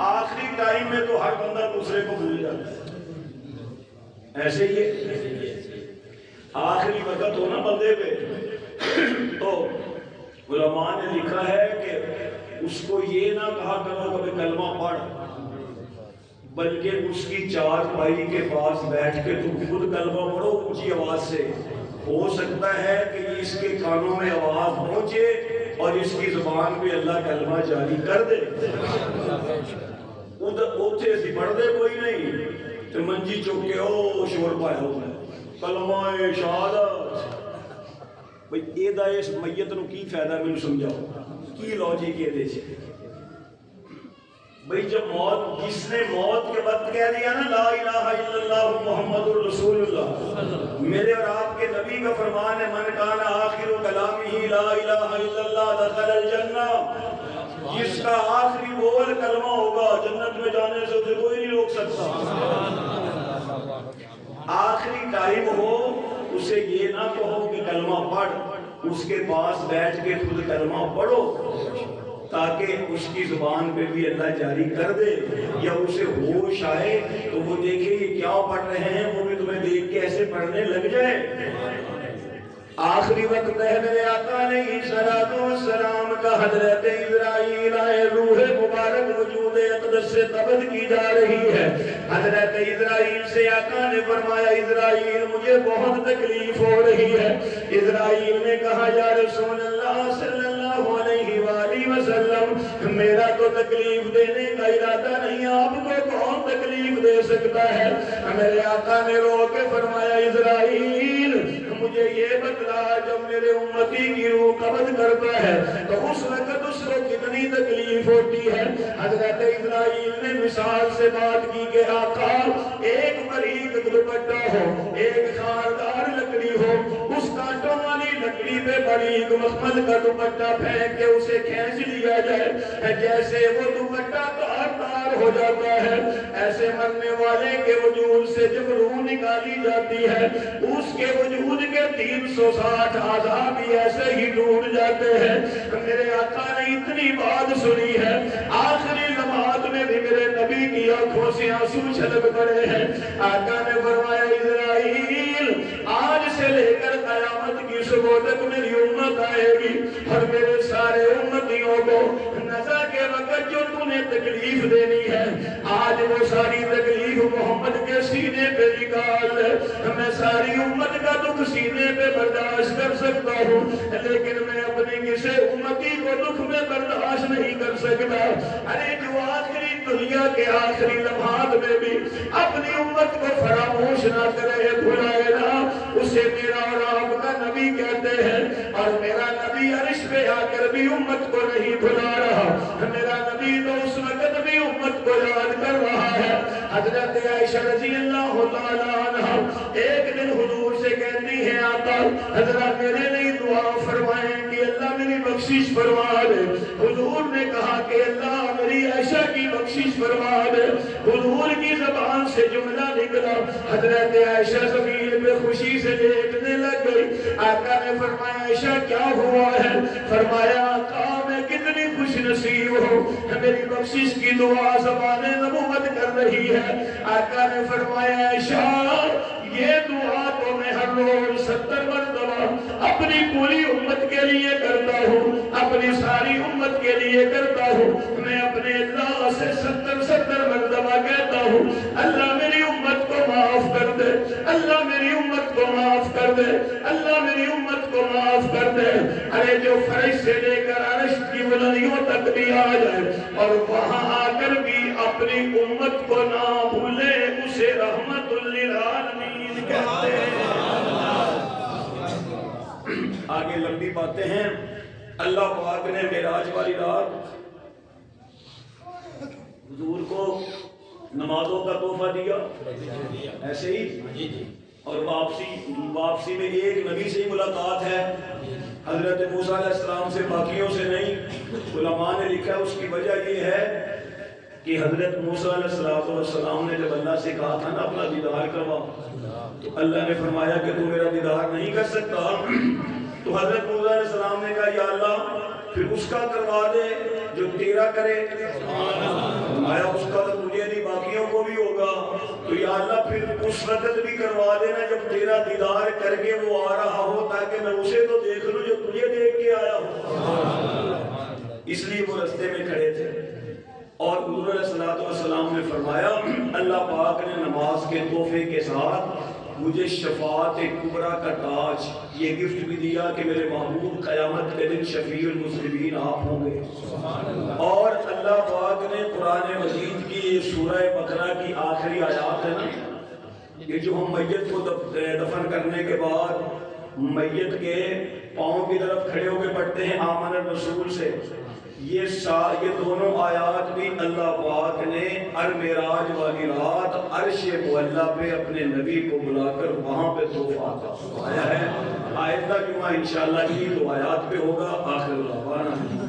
آخری ٹائم میں تو ہر بندہ دوسرے کو بھول جاتا ہے، ایسے ہی ہے، آخری وقت ہو نا بندے پہ تو علماء نے لکھا ہے کہ اس کو یہ نہ کہا کرو کہ کلمہ پڑھ، بلکہ اس کی چار پائی کے پاس بیٹھ کے تم خود کلمہ پڑھو اونچی آواز سے، ہو سکتا ہے کہ اس کے کانوں میں آواز پہنچے اور اس کی زبان پہ اللہ کلمہ جاری کر دے۔ اوتھے سی پڑھ دے کوئی نہیں تو منجی چوک کے او شور پایا ہو کلمہ شہادت، بھئی اے دا اس میت نو کی فائدہ میں سمجھاؤ کی لوجک یہ دے چھے؟ بھئی جب موت، جس نے موت کے وقت کہہ دیا نا لا الہ الا اللہ محمد الرسول اللہ، میرے اور آپ کے نبی کا فرمان ہے من کان آخر کلامہ لا الہ الا اللہ دخل الجنہ، جس کا آخری بول کلمہ ہوگا جنت میں جانے سے اسے کوئی نہیں روک سکتا۔ آخری ٹائم ہو اسے یہ نہ کہو کہ کلمہ پڑھ، اس کے پاس بیٹھ کے خود کلمہ پڑھو تاکہ اس کی زبان پہ بھی اللہ جاری کر دے، یا اسے ہوش آئے تو وہ دیکھے یہ کیا پڑھ رہے ہیں، وہ بھی تمہیں دیکھ کے ایسے پڑھنے لگ جائے۔ آخری وقت ہے میرے آقا علیہ السلام کا حضرت اسرائیل آئے، روح مبارک وجود اقدس سے قبض کی جا رہی ہے۔ حضرت اسرائیل سے آقا نے فرمایا اسرائیل مجھے بہت تکلیف ہو رہی ہے۔ اسرائیل نے کہا یا رسول اللہ صلی اللہ علیہ وآلہ وسلم میرا تو تکلیف دینے کا ارادہ نہیں، آپ کو کون تکلیف دے سکتا ہے؟ میرے آقا نے رو کے فرمایا اسرائیل مجھے یہ بتلا جب میرے امتی کی روح قبض کرتا ہے تو اس وقت اس کو کتنی تکلیف ہوتی ہے؟ حضرت اسرائیل نے مثال سے بات کی کہ آقا ایک باریک دوپٹہ ہو، ایک خاردار لکڑی ہو، اس کانٹوں والی لکڑی پہ باریک مخمل کا دوپٹہ پھینک کے اسے کھینچ لیا جائے، جیسے وہ دوپٹہ تار ہو جاتا ہے، ایسے مرنے والے کے وجود سے جب روح نکالی جاتی ہے اس کے وجود کے 360 اعضاء بھی ایسے ہی ٹوٹ جاتے ہیں۔ میرے آقا نے اتنی بات سنی ہے، آخری لمحات میں بھی میرے نبی کی آنکھوں سے آنسو چھلک پڑے ہیں۔ آقا نے فرمایا اسرائیل آج سے لے کر قیامت کی صبح تک میری امت آئے گی اور میرے سارے امتیوں کو نزا کے وقت جو تو نے تکلیف دینی ہے آج وہ ساری تکلیف محمد کے سینے پہ نکال لے۔ میں ساری امت کا دکھ سینے پہ برداشت کر سکتا ہوں لیکن میں اپنی کسی امتی کو دکھ میں برداشت نہیں کر سکتا۔ ارے جو آخری دنیا کے آخری لمحات میں بھی اپنی امت کو فراموش نہ کرے، بھلائے نہ، اسے میرا اور آپ کا نبی کہتے ہیں، اور میرا نبی عرش پہ آ کر بھی امت کو نہیں بھلا رہا، میرا نبی تو اس وقت بھی امت کو یاد کر رہا ہے۔ حضرت عائشہ رضی اللہ تعالیٰ عنہ ایک دن حضور سے کہتی ہیں آقا حضرت میرے لیے دعا فرمائیں کہ اللہ میری بخشش فرما دے۔ حضور نے کہا کہ اللہ میری عائشہ کی بخشش فرما دے۔ حضور کی زبان سے جملہ نکلا، حضرت عائشہ زمین پہ خوشی سے لیٹنے لگ گئی۔ آقا نے فرمایا عائشہ کیا ہوا ہے؟ فرمایا آقا میں کتنی خوش نصیب ہوں، میری بخشش کی دعا زبان نبوت کر رہی ہے۔ آقا نے فرمایا عائشہ یہ دعا تو میں ہر روز 70 مرتبہ اپنی پوری امت کے لیے کرتا ہوں، اپنی ساری امت کے لیے کرتا ہوں۔ میں اپنے اللہ سے 70 مرتبہ کہتا ہوں اللہ میری امت کو معاف کر دے، اللہ میری امت کو معاف کر دے، اللہ میری امت کو معاف کر دے۔ ارے جو فرش سے لے کر عرش کی بلندیوں تک بھی آ جائے اور وہاں آ کر بھی اپنی امت کو نہ بھولے اسے رحمت للعالمین کہتے ہیں۔ آگے لمبی باتیں ہیں۔ اللہ پاک نے معراج والی رات حضور کو نمازوں کا تحفہ دیا، ایسے ہی، اور واپسی میں ایک نبی سے ہی ملاقات ہے، حضرت موسیٰ علیہ السلام سے، باقیوں سے نہیں۔ علماء نے لکھا ہے اس کی وجہ یہ ہے کہ حضرت موسیٰ علیہ السلام نے جب اللہ سے کہا تھا نا اپنا دیدار کروا، تو اللہ نے فرمایا کہ تو میرا دیدار نہیں کر سکتا، تو حضرت موسیٰ علیہ السلام نے کہا یا اللہ پھر اس کا کروا دے جو تیرا کرے۔ فرمایا بھی ہوگا تو یا اللہ پھر اس وقت بھی کروا دینا جب تیرا دیدار کر کے وہ آ رہا ہو، تاکہ میں اسے تو دیکھ لوں جو تجھے دیکھ کے آیا ہو۔ اس لیے وہ رستے میں کھڑے تھے، اور حضور علیہ السلام نے فرمایا اللہ پاک نے نماز کے تحفے کے ساتھ مجھے شفاعت کبریٰ کا تاج یہ گفٹ بھی دیا کہ میرے محبوب قیامت کے دن شفیع المذنبین آپ ہوں گے۔ اور اللہ پاک نے قرآن مجید کی یہ سورہ بقرہ کی آخری آیات ہے نا، یہ جو ہم میت کو دفن کرنے کے بعد میت کے پاؤں کی طرف کھڑے ہو کے پڑھتے ہیں آمن الرسول سے، یہ دونوں آیات بھی اللہ پاک نے معراج والی رات عرش معلیٰ پہ اپنے نبی کو بلا کر وہاں پہ تحفہ عطا فرمایا ہے۔ آئندہ جمعہ انشاءاللہ یہ دو آیات پہ ہوگا۔ آخر دعوانا